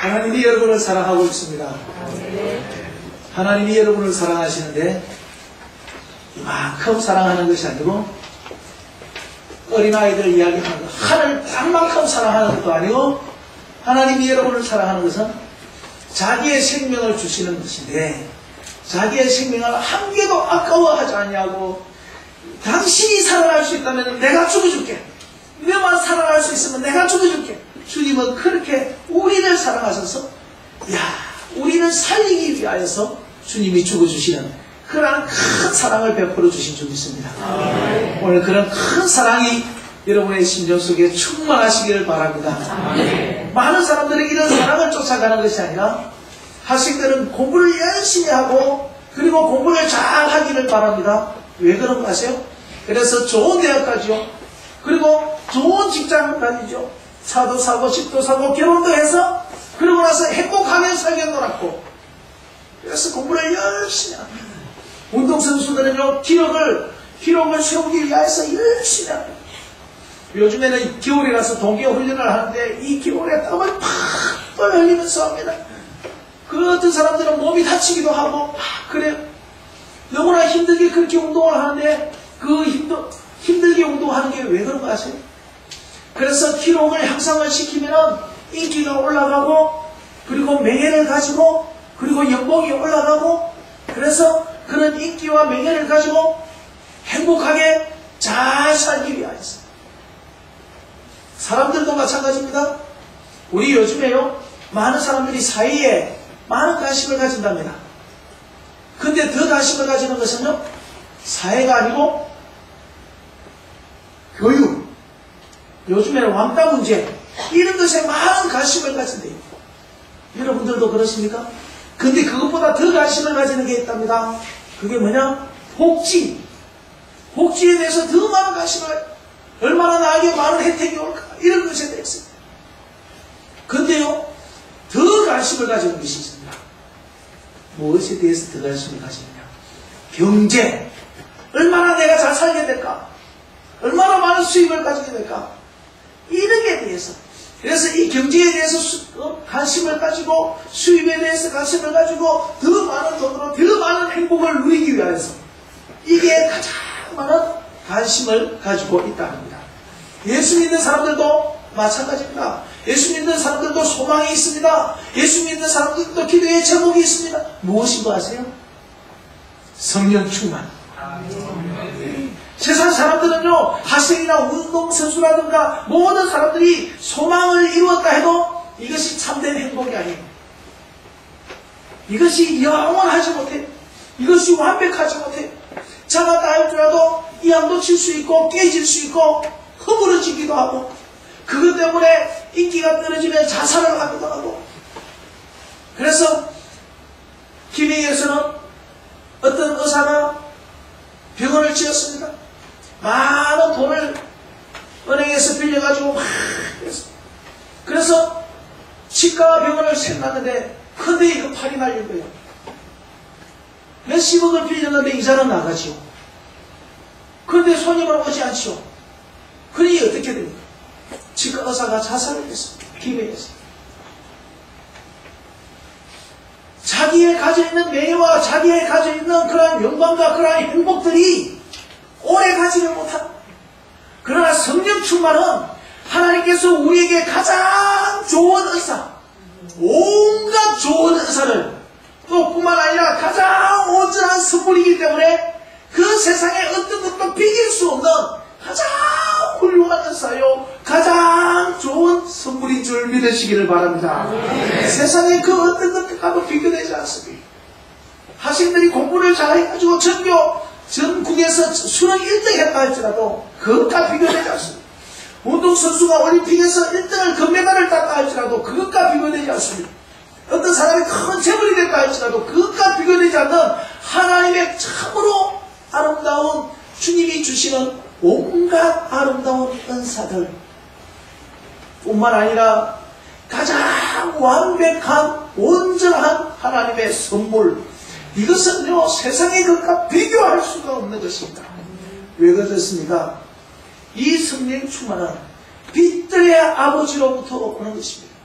하나님이 여러분을 사랑하고 있습니다. 하나님이 여러분을 사랑하시는데 이만큼 사랑하는 것이 아니고 어린아이들 이야기하는 것, 하늘 땅만큼 사랑하는 것도 아니고 하나님이 여러분을 사랑하는 것은 자기의 생명을 주시는 것인데 자기의 생명을 한 개도 아까워하지 않냐고 당신이 살아날 수 있다면 내가 죽어줄게. 너만 살아날 수 있으면 내가 죽어줄게. 주님은 그렇게 우리를 사랑하셔서 우리를 살리기 위하여서 주님이 죽어주시는 그러한 큰 사랑을 베풀어 주신 줄 믿습니다. 오늘 그런 큰 사랑이 여러분의 심정 속에 충만하시기를 바랍니다. 많은 사람들이 이런 사랑을 쫓아가는 것이 아니라 학생들은 공부를 열심히 하고 그리고 공부를 잘 하기를 바랍니다. 왜 그런 거 아세요? 그래서 좋은 대학 가죠. 그리고 좋은 직장을 다니죠. 차도 사고 집도 사고 결혼도 해서 그러고 나서 행복하게 살겠노라고. 그래서 공부를 열심히 합니다. 운동선수들은요 기록을 세우기 위해서 열심히 합니다. 요즘에는 겨울이라서 동계 훈련을 하는데 이 겨울에 땀을 팍 흘리면서 합니다. 그 어떤 사람들은 몸이 다치기도 하고 그래요. 너무나 힘들게 그렇게 운동을 하는데 그 힘들게 운동하는 게 왜 그런 거 아세요? 그래서 기록을 향상을 시키면 인기가 올라가고 그리고 명예를 가지고 그리고 연봉이 올라가고 그래서 그런 인기와 명예를 가지고 행복하게 잘 살기 위해서 사람들도 마찬가지입니다. 우리 요즘에요 많은 사람들이 사회에 많은 관심을 가진답니다. 근데 더 관심을 가지는 것은요 사회가 아니고 교육, 요즘에는 왕따 문제 이런 것에 많은 관심을 가진대요. 여러분들도 그렇습니까? 근데 그것보다 더 관심을 가지는 게 있답니다. 그게 뭐냐? 복지. 복지에 대해서 더 많은 관심을, 얼마나 나에게 많은 혜택이 올까? 이런 것에 대해서. 근데요, 더 관심을 가지는 것이 있습니다. 무엇에 대해서 더 관심을 가지느냐? 경제. 얼마나 내가 잘 살게 될까? 얼마나 많은 수입을 가지게 될까? 이런 게 대해서. 그래서 이 경제에 대해서 관심을 가지고 수입에 대해서 관심을 가지고 더 많은 돈으로 더 많은 행복을 누리기 위해서 이게 가장 많은 관심을 가지고 있다는 겁니다. 예수 믿는 사람들도 마찬가지입니다. 예수 믿는 사람들도 소망이 있습니다. 예수 믿는 사람들도 기도의 제목이 있습니다. 무엇인 거 아세요? 성령 충만. 세상 사람들은요 학생이나 운동선수라든가 모든 사람들이 소망을 이루었다 해도 이것이 참된 행복이 아니에요. 이것이 영원하지 못해. 이것이 완벽하지 못해. 잡았다 할지라도 이양도 칠 수 있고 깨질 수 있고 허물어지기도 하고 그것 때문에 인기가 떨어지면 자살을 하기도 하고. 그래서 김해에서는 어떤 의사가 병원을 지었습니다. 많은 돈을 은행에서 빌려가지고 막 했어. 그래서 치과와 병원을 세놨는데 근데 이거 팔이 날린 거예요. 몇십억을 빌렸는데 이자는 나가지요. 그런데 손님은 오지 않지요. 그러니 어떻게 됩니까? 치과 의사가 자살을 했습니다. 김해에서. 자기의 가져있는 명예와 자기의 가져있는 그러한 영광과 그러한 행복들이 오래 가지를 못한다. 그러나 성령 충만은 하나님께서 우리에게 가장 좋은 의사, 온갖 좋은 의사를 또 뿐만 아니라 가장 온전한 선물이기 때문에 그 세상에 어떤 것도 비길 수 없는 가장 훌륭한 의사요 가장 좋은 선물인 줄 믿으시기를 바랍니다. 세상에 그 어떤 것들과도 비교되지 않습니다. 학생들이 공부를 잘해가지고 전국에서 수능 1등 했다 할지라도 그것과 비교되지 않습니다. 운동선수가 올림픽에서 1등을 금메달을 땄다 할지라도 그것과 비교되지 않습니다. 어떤 사람이 큰 재물이 됐다 할지라도 그것과 비교되지 않는 하나님의 참으로 아름다운 주님이 주시는 온갖 아름다운 은사들 뿐만 아니라 가장 완벽한 온전한 하나님의 선물, 이것은요 세상의 것과 비교할 수가 없는 것입니다. 왜 그렇습니까? 이 성령 충만은 빛들의 아버지로부터 오는 것입니다.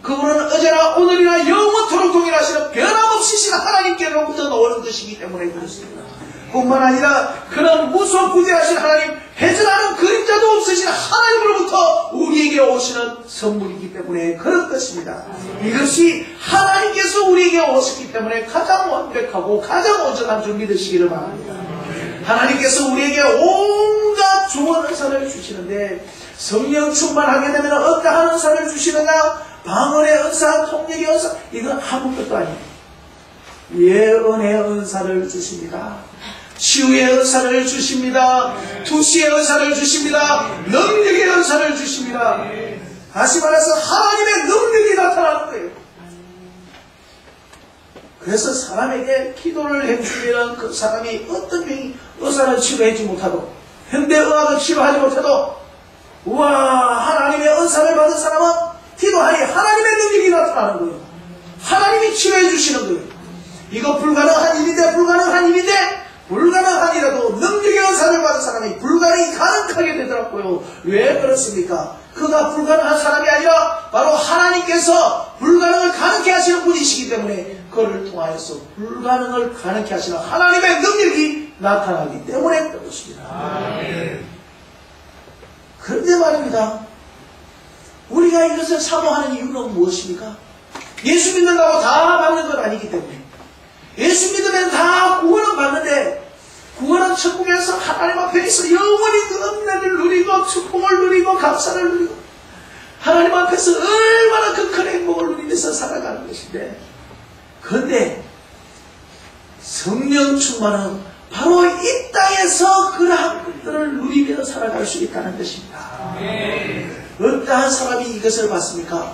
그분은 어제나 오늘이나 영원토록 동일하시는 변함없으신 하나님께로부터 나오는 것이기 때문에 그렇습니다. 뿐만 아니라 그는 무소부재하신 하나님, 해전하는 그림자도 없으신 하나님으로부터 우리에게 오시는 선물이기 때문에 그런 것입니다. 이것이 하나님께서 우리에게 오셨기 때문에 가장 완벽하고 가장 온전한 줄 믿으시기를 바랍니다. 하나님께서 우리에게 온갖 좋은 은사를 주시는데 성령 충만하게 되면 어떠한 은사를 주시느냐? 방언의 은사, 통역의 은사, 이건 아무것도 아니에요. 예언의 은사를 주십니다. 치유의 은사를 주십니다. 투시의 은사를 주십니다. 능력의 은사를 주십니다. 다시 말해서 하나님의 능력이 나타나는 거예요. 그래서 사람에게 기도를 해주면 그 사람이 어떤 병이 의사는 치료하지 못하도 현대의학은 치료하지 못해도 우와 하나님의 은사를 받은 사람은 기도하니 하나님의 능력이 나타나는 거예요. 하나님이 치료해 주시는 거예요. 이거 불가능한 일인데 불가능한 일이라도 능력의 은사를 받은 사람이 불가능이 가능하게 되더라고요. 왜 그렇습니까? 그가 불가능한 사람이 아니라 바로 하나님께서 불가능을 가능케 하시는 분이시기 때문에 그를 통하여서 불가능을 가능케 하시는 하나님의 능력이 나타나기 때문에 그렇습니다. 그런데 말입니다. 우리가 이것을 사모하는 이유는 무엇입니까? 예수 믿는다고 다 받는 건 아니기 때문에 예수 믿으면 다 구원은 받는데 구원은 천국에서 하나님 앞에서 영원히 그 은혜를 누리고 축복을 누리고 감사를 누리고 하나님 앞에서 얼마나 그 큰 행복을 누리면서 살아가는 것인데 그런데 성령 충만은 바로 이 땅에서 그러한 것들을 누리며 살아갈 수 있다는 것입니다. 어떠한 사람이 이것을 받습니까?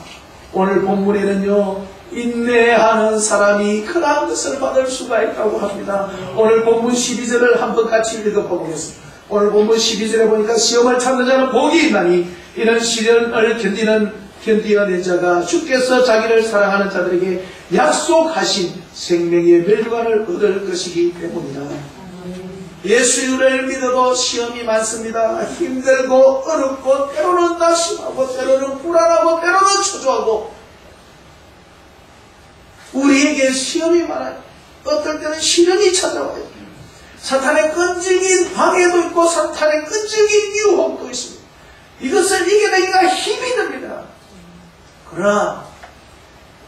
오늘 본문에는요 인내하는 사람이 그러한 것을 받을 수가 있다고 합니다. 오늘 본문 12절을 한번 같이 읽어보겠습니다. 오늘 본문 12절에 보니까 시험을 참는 자는 복이 있나니 이는 시련을 견디어낸 자가 주께서 자기를 사랑하는 자들에게 약속하신 생명의 멸류관을 얻을 것이기 때문이다. 예수를 믿어도 시험이 많습니다. 힘들고 어렵고 때로는 낙심하고 때로는 불안하고 때로는 초조하고 우리에게 시험이 많아요. 어떨 때는 시련이 찾아와요. 사탄의 끈질긴 방해도 있고 사탄의 끈질긴 유혹도 있습니다. 이것을 이겨내기가 힘이 듭니다. 그러나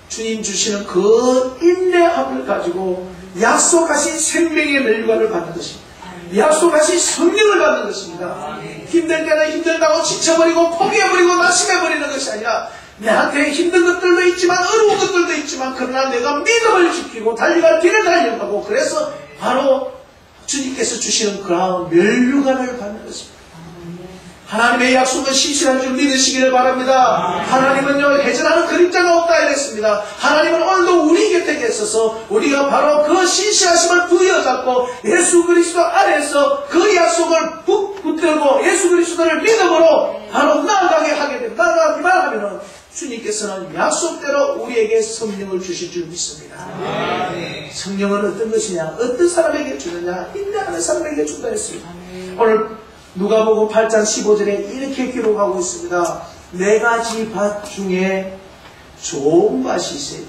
주님 주시는 그 인내함을 가지고 약속하신 생명의 멸류관을 받는 것입니다. 약속하신 성령을 받는 것입니다. 힘들 때는 힘들다고 지쳐버리고 포기해버리고 낙심해버리는 것이 아니라 내한테 힘든 것들도 있지만 어려운 것들도 있지만 그러나 내가 믿음을 지키고 달려갈 길을 달려가고 그래서 바로 주님께서 주시는 그러한 멸류관을 받는 것입니다. 하나님의 약속은 신실한 줄 믿으시기를 바랍니다. 하나님은요 해전하는 그림자가 없다 이랬습니다. 하나님은 오늘도 우리 곁에 계셔서 우리가 바로 그 신실하심을 부여잡고 예수 그리스도 안에서 그 약속을 붙들고 예수 그리스도를 믿음으로 바로 나아가기만 하면은 주님께서는 약속대로 우리에게 성령을 주실 줄 믿습니다. 성령은 어떤 것이냐? 어떤 사람에게 주느냐? 인내하는 사람에게 준다 했습니다. 오늘 누가복음 8장 15절에 이렇게 기록하고 있습니다. 네 가지 밭 중에 좋은 밭이 있어요.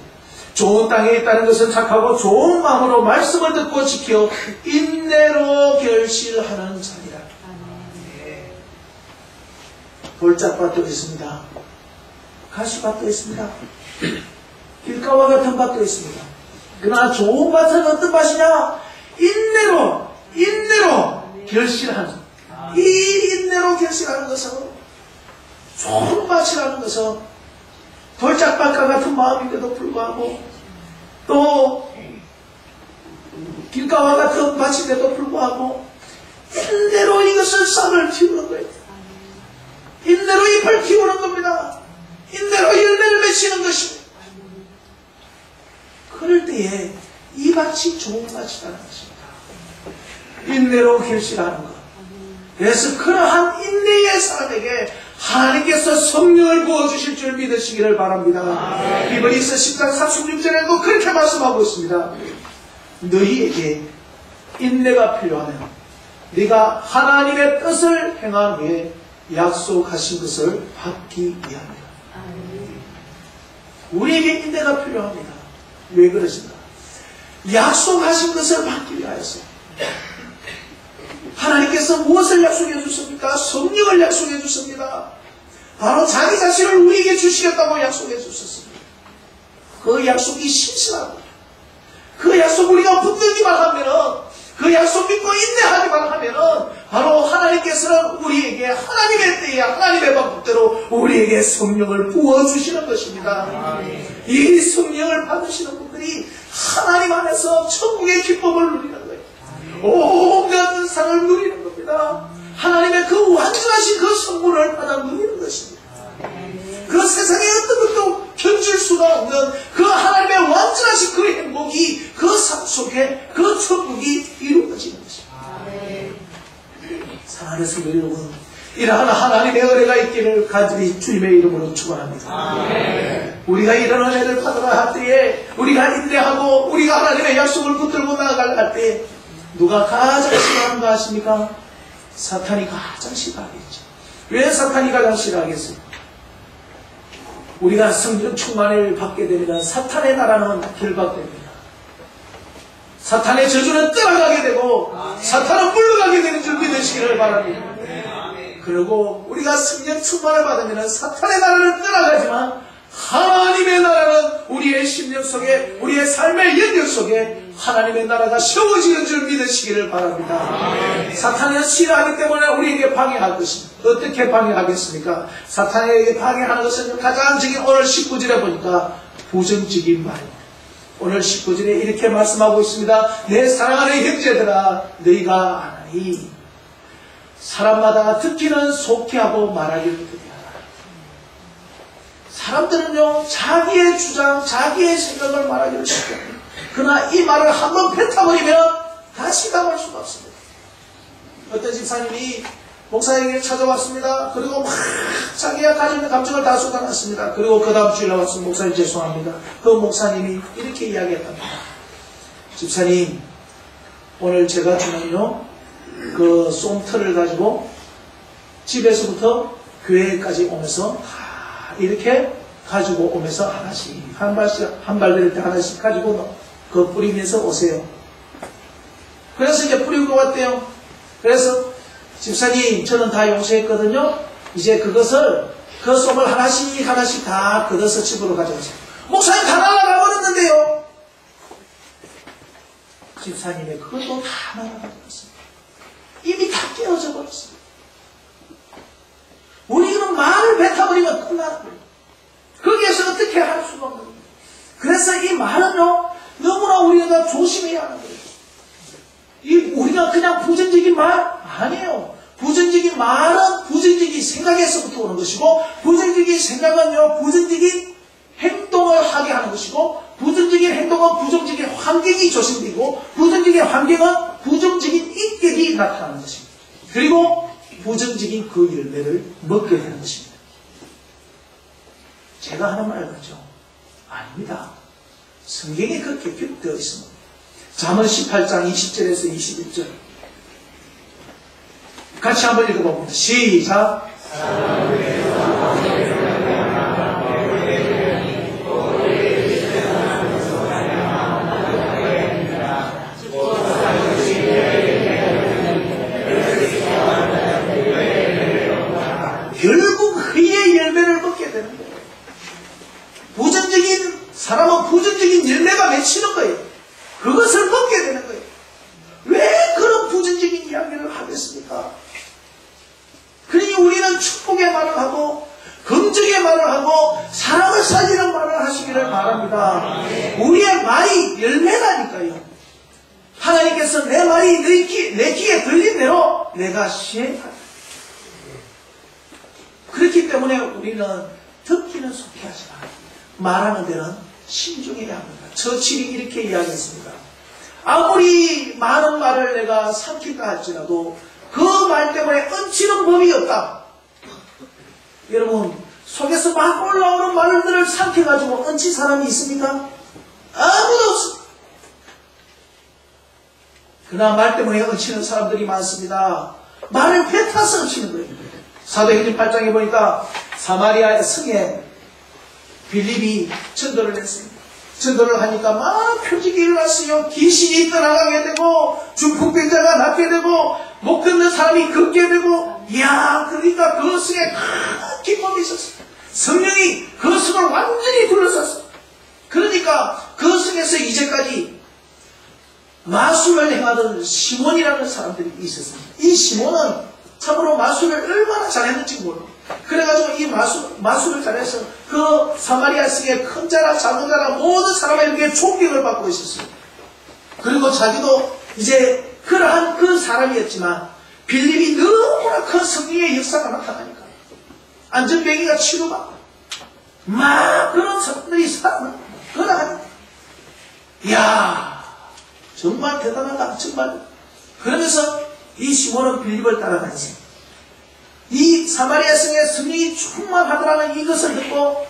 좋은 땅에 있다는 것은 착하고 좋은 마음으로 말씀을 듣고 지켜 인내로 결실하는 자니라. 돌짝밭도 있습니다. 가시밭도 있습니다. 길가와 같은 밭도 있습니다. 그러나 좋은 밭은 어떤 밭이냐? 인내로 결실하는 이 인내로 결실하는 것은 좋은 밭이라는 것은 돌짝밭과 같은 마음인데도 불구하고 또 길가와 같은 밭인데도 불구하고 인내로 이것을 싹을 틔우는 거예요. 인내로 잎을 키우는 겁니다. 인내로 열매를 맺히는 것입니다. 그럴 때에 이 밭이 좋은 밭이라는 것입니다. 인내로 결실하는 것. 그래서 그러한 인내의 사람에게 하나님께서 성령을 부어주실 줄 믿으시기를 바랍니다. 히브리서 10장 36절에도 그렇게 말씀하고 있습니다. 너희에게 인내가 필요하면 네가 하나님의 뜻을 행한 후에 약속하신 것을 받기 위함이다. 우리에게 인내가 필요합니다. 왜 그러신가? 약속하신 것을 받기 위하여서. 하나님께서 무엇을 약속해 주십니까? 성령을 약속해 주십니다. 바로 자기 자신을 우리에게 주시겠다고 약속해 주셨습니다. 그 약속이 신실하고, 그 약속 우리가 붙들기만 하면은, 그 약속 믿고 인내하기만 하면은, 바로 하나님께서는 우리에게 하나님의 때에 하나님의 방법대로 우리에게 성령을 부어주시는 것입니다. 이 성령을 받으시는 분들이 하나님 안에서 천국의 기쁨을 누리는 거예요. 온갖 은사를 누리는 겁니다. 하나님의 그 완전하신 그 성분을 받아 누리는 것입니다. 그 세상에 어떤 것도 견줄 수가 없는 그 하나님의 완전하신 그 행복이 그 삶 속에 그 천국이 이루어지는 것입니다. 사랑하는 성도 여러분, 이러한 하나님의 은혜가 있기를 간절히 주님의 이름으로 축원합니다. 우리가 이런 은혜를 받으라 할 때에 우리가 인내하고 우리가 하나님의 약속을 붙들고 나아갈 할 때 누가 가장 싫어하는가 하십니까? 사탄이 가장 싫어하겠죠. 왜 사탄이 가장 싫어하겠습니까? 우리가 성령 충만을 받게 되면 사탄의 나라는 결박됩니다. 사탄의 저주는 떠나가게 되고 사탄은 물러가게 되는 줄 믿으시기를 바랍니다. 그리고 우리가 성령 충만을 받으면 사탄의 나라는 떠나가지만 하나님의 나라는 우리의 심령 속에, 우리의 삶의 연력 속에 하나님의 나라가 세워지는 줄 믿으시기를 바랍니다. 사탄은 싫어하기 때문에 우리에게 방해할 것입니다. 어떻게 방해하겠습니까? 사탄에게 방해하는 것은 가장 적인 오늘 19절에 보니까 부정적인 말입니다. 오늘 19절에 이렇게 말씀하고 있습니다. 내 사랑하는 형제들아, 너희가 아나니 사람마다 듣기는 속히 하고 말하기를 그리하라. 사람들은요, 자기의 주장, 자기의 생각을 말하기를 쉽게 합니다. 그러나 이 말을 한번 뱉어버리면 다시 담을 수가 없습니다. 어떤 집사님이 목사에게 찾아왔습니다. 그리고 막 자기가 가지고 있는 감정을 다 쏟아놨습니다. 그리고 그 다음 주일에 와서 목사님 죄송합니다. 그 목사님이 이렇게 이야기했답니다. 집사님, 오늘 제가 주는요, 그 송틀을 가지고 집에서부터 교회까지 오면서 이렇게 가지고 오면서 하나씩 한 발 내릴 때 하나씩 가지고 그 뿌리면서 오세요. 그래서 이제 뿌리고 왔대요. 그래서 집사님, 저는 다 용서했거든요. 이제 그것을 그 솜을 하나씩 다 걷어서 집으로 가져오세요. 목사님 다 날아가버렸는데요. 집사님의 그것도 다 날아가버렸습니다. 이미 다 깨어져 버렸습니다. 우리는 말을 뱉어버리면 끝나는 거예요. 거기에서 어떻게 할 수가 없는 거예요. 그래서 이 말은요, 너무나 우리가 조심해야 하는 거예요. 우리가 그냥 부정적인 말 아니에요. 부정적인 말은 부정적인 생각에서부터 오는 것이고, 부정적인 생각은요, 부정적인 행동을 하게 하는 것이고, 부정적인 행동은 부정적인 환경이 조성되고, 부정적인 환경은 부정적인 인격이 나타나는 것입니다. 그리고 부정적인 그 열매를 먹게 되는 것입니다. 제가 하는 말 같죠? 아닙니다. 성경에 그렇게 기록되어 있습니다. 잠언 18장 20절에서 21절 같이 한번 읽어봅니다. 시작. 결국 그의 열매를 먹게 되는 거예요. 부정적인 사람은 부정적인 열매가 맺히는 거예요. 그것을 먹게 되는 거예요. 왜 그런 부정적인 이야기를 하겠습니까? 그러니 우리는 축복의 말을 하고 긍정의 말을 하고 사랑을 살리는 말을 하시기를 바랍니다. 우리의 말이 열매라니까요. 하나님께서 내 말이 내 귀에 들린 대로 내가 시행한다. 그렇기 때문에 우리는 듣기는 속히 하지만 말하는 데는 신중해야 합니다. 처칠이 이렇게 이야기했습니다. 아무리 많은 말을 내가 삼킨다 할지라도 그 말 때문에 얹히는 법이 없다. 여러분, 속에서 막 올라오는 말들을 삼켜가지고 얹힌 사람이 있습니까? 아무도 없습니다. 그러나 말 때문에 얹히는 사람들이 많습니다. 말을 뱉어서 얹히는 거예요. 사도행전 8장에 보니까 사마리아의 성에 빌립이 전도를 했습니다. 전도를 하니까 막 표적이 일어났어요. 귀신이 떠나가게 되고 중풍병자가 낫게 되고 못 걷는 사람이 걷게 되고, 이야, 그러니까 그 성에 큰 기쁨이 있었어요. 성령이 그 성을 완전히 둘러쌌어요. 그러니까 그 성에서 이제까지 마술을 행하던 시몬이라는 사람들이 있었습니다. 이 시몬은 참으로 마술을 얼마나 잘했는지 모르고, 그래가지고 이 마술을 잘해서 그 사마리아 성의 큰 자나 작은 자나 모든 사람에게 존경을 받고 있었어요. 그리고 자기도 이제 그러한 그 사람이었지만 빌립이 너무나 큰 성령의 역사가 나타나니까 안전병이가 치료받고 막 그런 사람들이 살아나고 그러하니까, 이야, 정말 대단하다, 정말. 그러면서 이 시몬은 빌립을 따라다녔습니다. 이 사마리아 성에 성령이 충만하더라는 이것을 듣고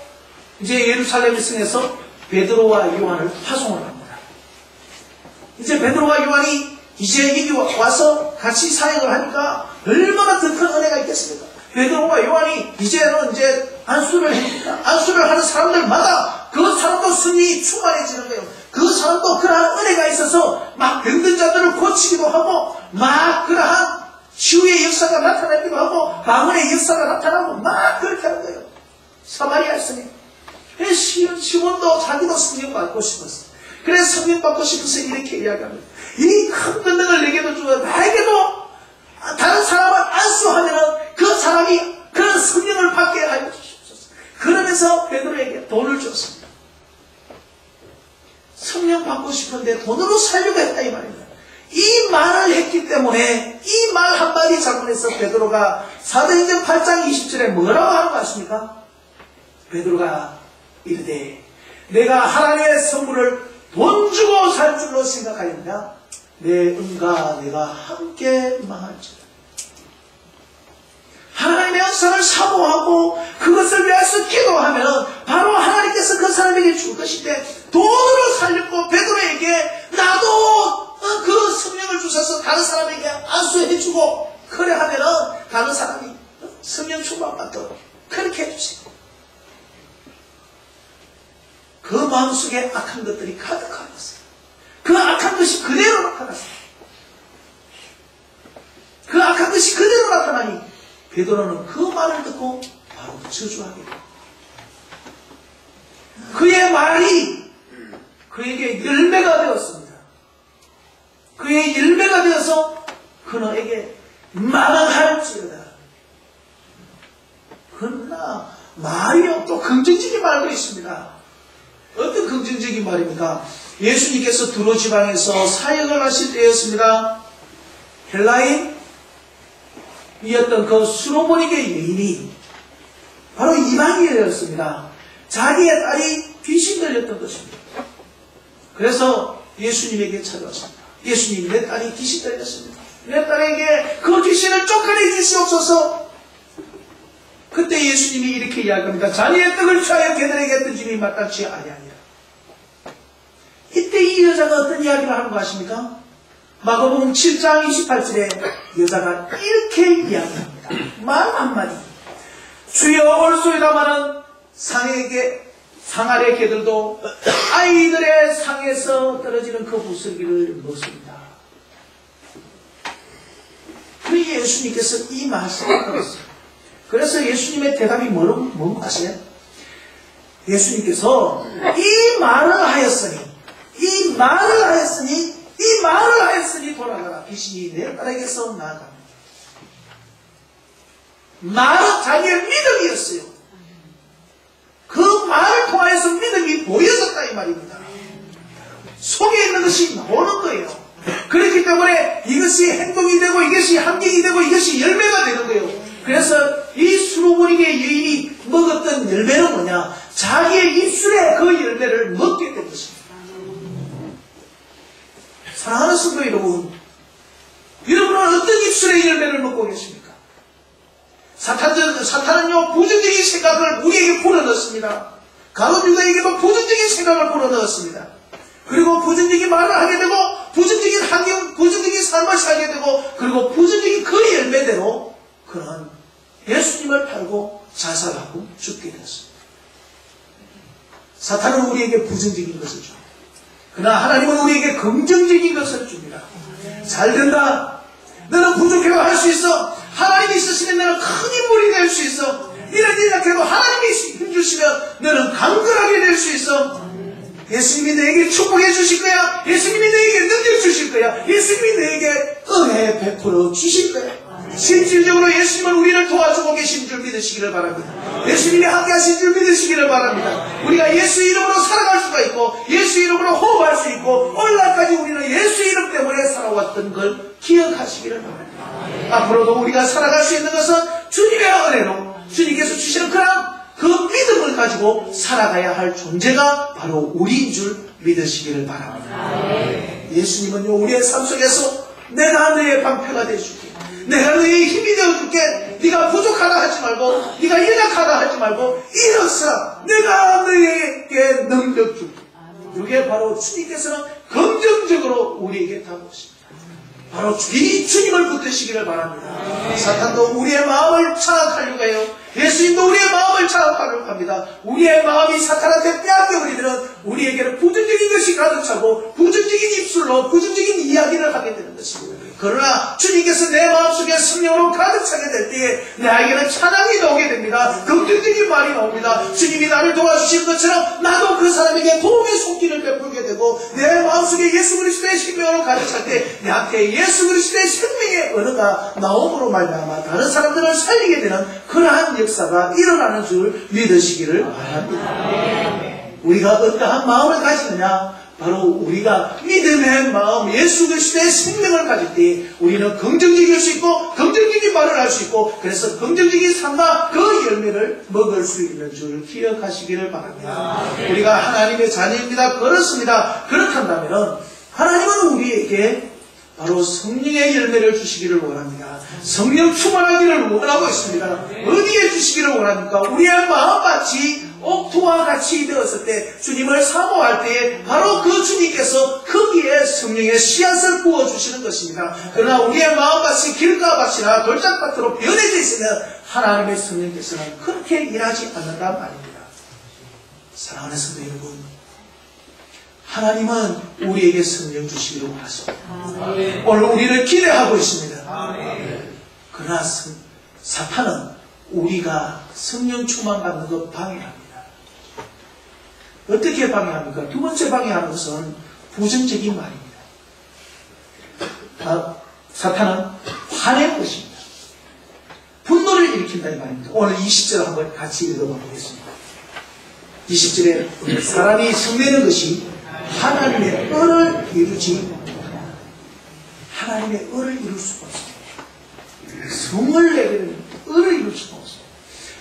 이제 예루살렘 성에서 베드로와 요한을 파송을 합니다. 이제 베드로와 요한이 이제 여기 와서 같이 사역을 하니까 얼마나 더 큰 은혜가 있겠습니까? 베드로와 요한이 이제는 이제 안수를 합니다. 안수를 하는 사람들마다 그 사람도 성령이 충만해지는 거예요. 그 사람도 그러한 은혜가 있어서 막 병든 자들을 고치기도 하고, 막 그러한 치유의 역사가 나타나기도 하고, 방언의 역사가 나타나고, 막 그렇게 하는 거예요. 사마리아 성에. 시몬도 자기도 성령 받고 싶었어. 그래서 성령 받고 싶어서 이렇게 이야기합니다. 이 큰 권능을 내게도 주어 나에게도 다른 사람을 안수하면은 그 사람이 그런 성령을 받게 하여 주시옵소서. 그러면서 베드로에게 돈을 줬습니다. 성령 받고 싶은데 돈으로 살려고 했다 이 말입니다. 이 말을 했기 때문에 이 말 한마디 잘못해서 베드로가 사도행전 8장 20절에 뭐라고 하는 것 같습니까? 베드로가 이르되 내가 하나님의 선물을 돈 주고 살 줄로 생각하였냐? 내 은과 내가 함께 망할지라. 하나님의 은사를 사모하고 그것을 위해서 기도하면 바로 하나님께서 그 사람에게 줄 것인데, 돈으로 살렸고 베드로에게 나도 그 성령을 주셔서 다른 사람에게 안수해주고 그래 하면은 다른 사람이 성령 충만받도록 그렇게 해주세요. 그 마음속에 악한 것들이 가득하고 있어요. 그 악한 것이 그대로 나타났어요. 그 악한 것이 그대로 나타나니 베드로는 그 말을 듣고 바로 저주하게 됩니다. 그의 말이 그에게 열매가 되었습니다. 그의 열매가 되어서 그너에게 망할지어다. 그러나 말이요, 또 긍정적인 말도 있습니다. 어떤 긍정적인 말입니까? 예수님께서 두로 지방에서 사역을 하실 때였습니다. 헬라인이었던 그 수로보니게 여인이 바로 이방인이었습니다. 자기의 딸이 귀신 들렸던 것입니다. 그래서 예수님에게 찾아왔습니다. 예수님, 내 딸이 귀신 들렸습니다. 내 딸에게 그 귀신을 쫓아내 주시옵소서. 그때 예수님이 이렇게 이야기합니다. 자네의 떡을 취하여 걔들에게 던짐이 마땅치 아니하니라. 이때 이 여자가 어떤 이야기를 하는 거 아십니까? 마가복음 7장 28절에 여자가 이렇게 이야기합니다. 말 한마디. 주여 올소이다마는 상 아래 개들도 아이들의 상에서 떨어지는 그 부스러기를 먹습니다. 그 예수님께서 이 말씀을 들었어요. 그래서 예수님의 대답이 뭔가 아세요? 예수님께서 이 말을 하였으니 돌아가라. 귀신이 내 딸에게서 나아갑니다. 말은 자기의 믿음이었어요. 그 말을 통하여서 믿음이 보여졌다 이 말입니다. 속에 있는 것이 나오는 거예요. 그렇기 때문에 이것이 행동이 되고 이것이 함정이 되고 이것이 열매가 되는 거예요. 그래서 이 수로보니게 여인이 먹었던 열매는 뭐냐? 자기의 입술에 그 열매를 먹게 된 것입니다. 사랑하는 성도 여러분, 여러분은 어떤 입술의 열매를 먹고 계십니까? 사탄은요, 부정적인 생각을 우리에게 불어넣습니다. 가룟 유다에게도 부정적인 생각을 불어넣었습니다. 그리고 부정적인 말을 하게 되고, 부정적인 환경, 부정적인 삶을 살게 되고, 그리고 부정적인 그 열매대로 그런 예수님을 팔고 자살하고 죽게 되었습니다. 사탄은 우리에게 부정적인 것을 줍니다. 그러나 하나님은 우리에게 긍정적인 것을 줍니다. 잘 된다. 너는 부족해도 할 수 있어. 하나님이 있으시면 너는 큰 인물이 될 수 있어. 너는 약해도 하나님이 힘주시면 너는 강건하게 될 수 있어. 예수님이 너에게 축복해 주실 거야. 예수님이 너에게 능력 주실 거야. 예수님이 너에게 은혜 베풀어 주실 거야. 실질적으로 예수님은 우리를 도와주고 계신 줄 믿으시기를 바랍니다. 예수님이 함께 하신 줄 믿으시기를 바랍니다. 우리가 예수 이름으로 살아갈 수가 있고 예수 이름으로 호흡할 수 있고 오늘날까지 우리는 예수 이름 때문에 살아왔던 걸 기억하시기를 바랍니다. 앞으로도 우리가 살아갈 수 있는 것은 주님의 은혜로 주님께서 주시는 그 믿음을 가지고 살아가야 할 존재가 바로 우리인 줄 믿으시기를 바랍니다. 예수님은요, 우리의 삶 속에서 내가 너의 방패가 되어줄게, 내가 너의 힘이 되어줄게, 네가 부족하다 하지 말고 네가 연약하다 하지 말고 일어서라, 내가 너에게 능력 줄게. 이게 바로 주님께서는 긍정적으로 우리에게 다가오십니다. 바로 이 주님을 붙드시기를 바랍니다. 사탄도 우리의 마음을 장악하려고 해요. 예수님도 우리의 마음을 장악하려고 합니다. 우리의 마음이 사탄한테 빼앗겨버리면 우리에게는 부정적인 것이 가득 차고 부정적인 입술로 부정적인 이야기를 하게 되는 것입니다. 그러나 주님께서 내 마음속에 성령으로 가득 차게 될 때에 나에게는 찬양이 나오게 됩니다. 긍정적인 말이 나옵니다. 주님이 나를 도와주시는 것처럼 나도 그 사람에게 도움의 손길을 베풀게 되고 내 마음속에 예수 그리스도의 생명으로 가득 찰 때 내한테 예수 그리스도의 생명의 언어가 나옴으로 말미암아 다른 사람들을 살리게 되는 그러한 역사가 일어나는 줄 믿으시기를 바랍니다. 우리가 어떠한 마음을 가지느냐? 바로 우리가 믿음의 마음, 예수 그리스도의 생명을 가질 때 우리는 긍정적일 수 있고 긍정적인 말을 할 수 있고 그래서 긍정적인 삶과 그 열매를 먹을 수 있는 줄 기억하시기를 바랍니다. 우리가 하나님의 자녀입니다. 그렇습니다. 그렇다면 하나님은 우리에게 바로 성령의 열매를 주시기를 원합니다. 성령 충만하기를 원하고 있습니다. 어디에 주시기를 원합니까? 우리의 마음밭이 옥토와 같이 되었을 때 주님을 사모할 때에 바로 그 주님께서 거기에 성령의 씨앗을 부어주시는 것입니다. 그러나 우리의 마음밭이 길가밭이나 돌짝밭으로 변해져 있으면 하나님의 성령께서는 그렇게 일하지 않는단 말입니다. 사랑하는 성도 여러분, 하나님은 우리에게 성령 주시기를 원하십니다. 오늘 우리를 기대하고 있습니다. 그러나 사탄은 우리가 성령 충만 받는 것 방해합니다. 어떻게 방해합니까? 두 번째 방해하는 것은 부정적인 말입니다. 사탄은 화내는 것입니다. 분노를 일으킨다 이 말입니다. 오늘 20절 한번 같이 읽어봐 보겠습니다. 20절에 사람이 성내는 것이 하나님의 의를 이루지 못한다. 하나님의 의를 이룰 수가 없습니다. 성을 내게 되면 의를 이룰 수가 없습니다.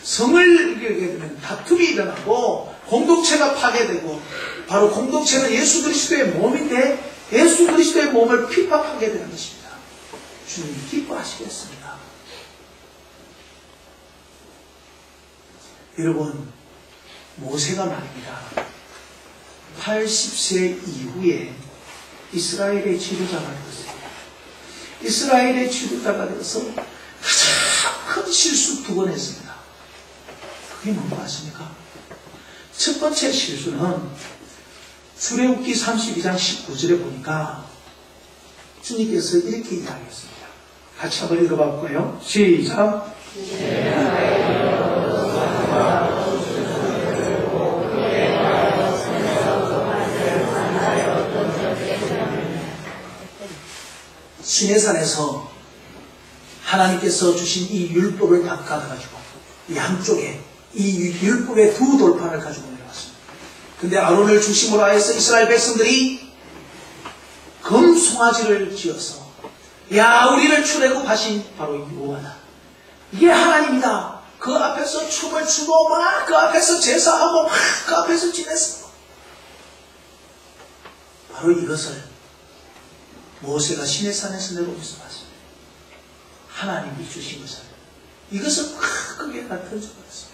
성을 내게 되면 다툼이 일어나고 공동체가 파괴되고 바로 공동체는 예수 그리스도의 몸인데 예수 그리스도의 몸을 핍박하게 되는 것입니다. 주님이 기뻐하시겠습니다. 여러분, 모세가 말입니다. 80세 이후에 이스라엘의 지도자가 되었어요. 이스라엘의 지도자가 되어서 가장 큰 실수 2번 했습니다. 그게 뭔가 아십니까? 첫 번째 실수는 출애굽기 32장 19절에 보니까 주님께서 이렇게 이야기했습니다. 같이 한번 읽어봐 볼까요? 시작! 시내산에서 하나님께서 주신 이 율법을 다 가져가지고 양쪽에 이 율법의 2 돌판을 가지고 내려왔습니다. 근데 아론을 중심으로 하여서 이스라엘 백성들이 금 송아지를 지어서 야 우리를 출애굽하신 바로 여호와다. 이게 하나님이다. 그 앞에서 춤을 추고 막 그 앞에서 제사하고 막 그 앞에서 지냈어. 바로 이것을 모세가 시내산에서 내려오면서 봤습니다. 하나님이 주신 것을 이것을 크게 다 던져버렸습니다.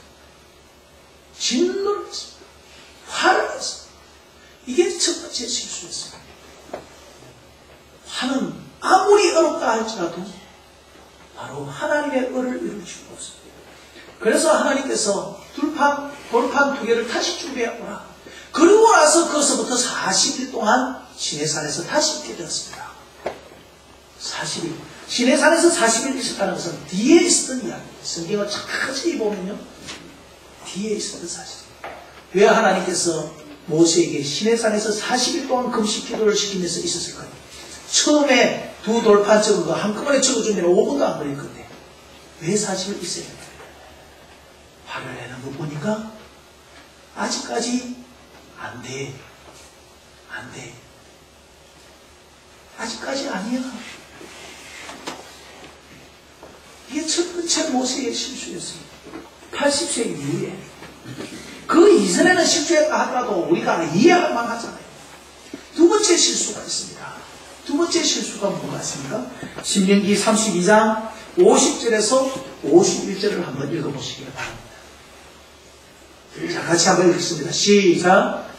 진노를 했습니다. 화를 했습니다. 이게 첫 번째 실수였습니다. 화는 아무리 어렵다 할지라도 바로 하나님의 의를 이룰 수가 없습니다. 그래서 하나님께서 돌판 2개를 다시 준비해오라. 그리고 나서 거기서부터 40일 동안 시내산에서 다시 있게 되었습니다. 40일. 시내산에서 40일 있었다는 것은 뒤에 있었던 이야기예요. 성경을 자세히 보면요. 뒤에 있었던 사실. 왜 하나님께서 모세에게 시내산에서 40일 동안 금식 기도를 시키면서 있었을까요? 처음에 두 돌판 적은 거 한꺼번에 적어주면 5분도 안 걸릴 건데 왜 40일 있어야 될까요? 화를 내는 거 보니까 아직까지 안 돼. 안 돼. 아직까지 아니야. 이게 첫 번째 모세의 실수였어요. 80세 이후에. 그 이전에는 실수했다 하더라도 우리가 이해할 만하잖아요. 두 번째 실수가 있습니다. 두 번째 실수가 뭐가 있습니까? 신명기 32장 50절에서 51절을 한번 읽어보시기 바랍니다. 자, 같이 한번 읽겠습니다. 시작.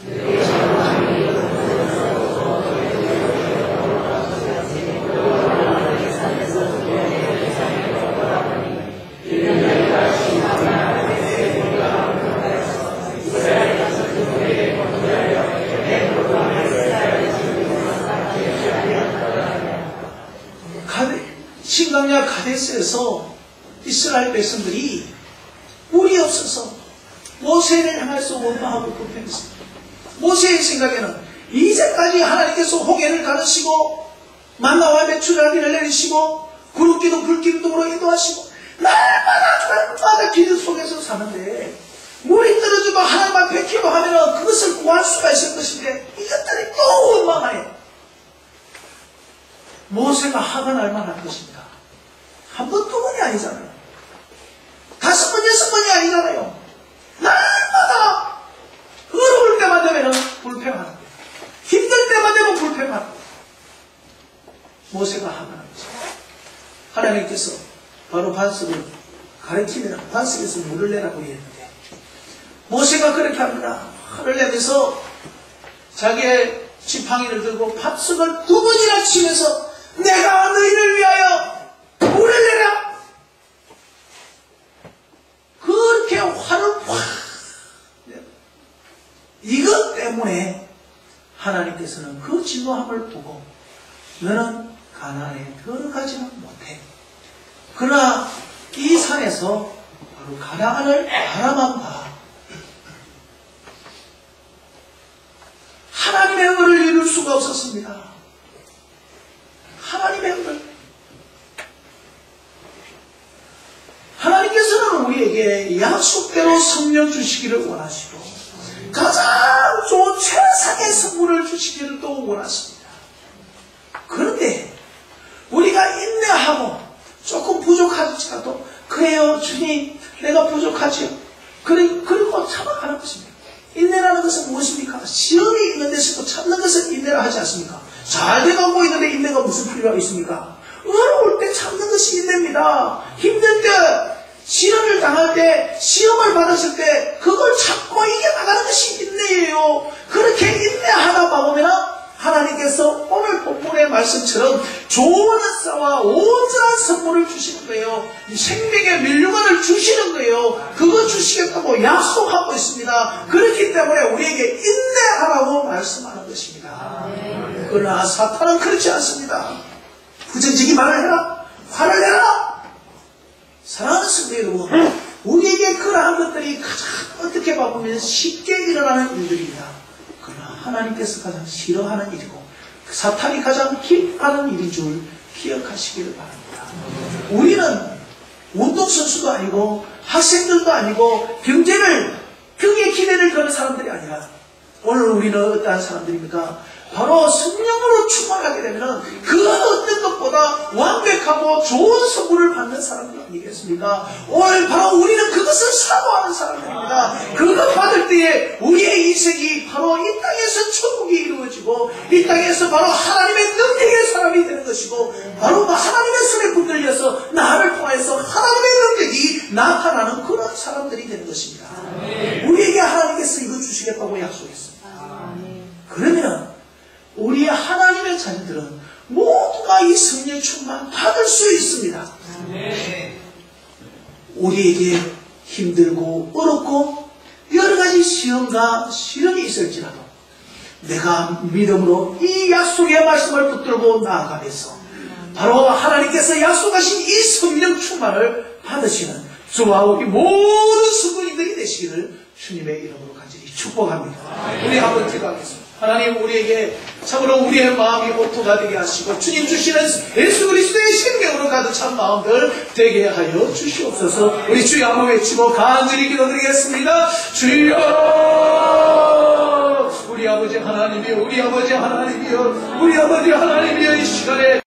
신강야 가데스에서 이스라엘 백성들이 물이 없어서 모세를 향해서 원망하고 불평했습니다. 모세의 생각에는 이제까지 하나님께서 홍해를 가르시고 만나와 메추라기를 내리시고 구름기둥 불기둥으로 인도하시고 날마다 기름 속에서 사는데 물이 떨어지고 하나님 앞에 기도하면 그것을 구할 수가 있을 것인데 이것들이 또 원망하네. 모세가 화가 날 만한 것입니다. 한 번, 두 번이 아니잖아요. 5번, 6번이 아니잖아요. 날마다 어려울 때만 되면 불평하는 거예요. 힘들 때만 되면 불평하는 거예요. 모세가 화가 난 것입니다. 하나님께서 바로 반석을 가르치면 반석에서 물을 내라고 했는데 모세가 그렇게 합니다. 화를 내면서 자기의 지팡이를 들고 반석을 2번이나 치면서 내가 너희를 위하여 물을 내라. 그렇게 화를 확 내요. 이것 때문에 하나님께서는 그 진노함을 보고 너는 가나안에 들어가지는 못해. 그러나 이 산에서 바로 가나안을 바라만 봐. 하나님의 은혜를 이룰 수가 없었습니다. 하나님의 은혜. 하나님께서는 우리에게 약속대로 성령 주시기를 원하시고 가장 좋은 최상의 선물을 주시기를 또 원하십니다. 그런데 우리가 인내하고 조금 부족할지라도 그래요 주님 내가 부족하지요. 그리고 참아가는 것입니다. 인내라는 것은 무엇입니까? 시험이 있는 데서도 참는 것은 인내라 하지 않습니까? 잘 돼가고 있는데 인내가 무슨 필요가 있습니까? 어려울 때 참는 것이 인내입니다. 힘들 때, 시련을 당할 때, 시험을 받았을 때 그걸 참고 이겨나가는 것이 인내예요. 그렇게 인내하다 보면 하나님께서 오늘 본문의 말씀처럼 좋은 은사와 온전한 선물을 주시는 거예요. 생명의 면류관을 주시는 거예요. 그거 주시겠다고 약속하고 있습니다. 그렇기 때문에 우리에게 인내하라고 말씀하는 것입니다. 그러나 사탄은 그렇지 않습니다. 부정적인 말을 해라. 화를 내라. 사랑하는 성도 여러분, 우리에게 그러한 것들이 가장 어떻게 보면 쉽게 일어나는 일들입니다. 그러나 하나님께서 가장 싫어하는 일이고 사탄이 가장 기뻐하는 일인 줄 기억하시기를 바랍니다. 우리는 운동선수도 아니고 학생들도 아니고 경기에 기대를 거는 사람들이 아니라 오늘 우리는 어떠한 사람들입니까? 바로 성령으로 충만하게 되면 그 어떤 것보다 완벽하고 좋은 선물을 받는 사람들 아니겠습니까? 오늘 바로 우리는 그것을 사모하는 사람들입니다. 그것 받을 때에 우리의 인생이 바로 이 땅에서 천국이 이루어지고 이 땅에서 바로 하나님의 능력의 사람이 되는 것이고 바로 하나님의 손에 붙들려서 나를 통해서 하나님의 능력이 나타나는 그런 사람들이 되는 것입니다. 우리에게 하나님께서 이거 주시겠다고 약속했습니다. 그러면 우리 하나님의 자녀들은 모두가 이 성령 충만 받을 수 있습니다. 우리에게 힘들고 어렵고 여러 가지 얼마의 시험과 시련이 있을지라도 내가 믿음으로 이 약속의 말씀을 붙들고 나아가면서 바로 하나님께서 약속하신 이 성령 충만을 받으시는 저와 우리 모든 성도님들이 되시기를 주님의 이름으로 간절히 축복합니다. 우리 한번 기도하겠습니다. 하나님, 우리에게 참으로 우리의 마음이 오토가 되게 하시고 주님 주시는 예수 그리스도의 생명으로 가득 찬 마음들 되게 하여 주시옵소서. 우리 주여 한번 외치고 간절히 기도드리겠습니다. 주여, 우리 아버지 하나님이여, 우리 아버지 하나님이여, 우리 아버지 하나님이여, 이 시간에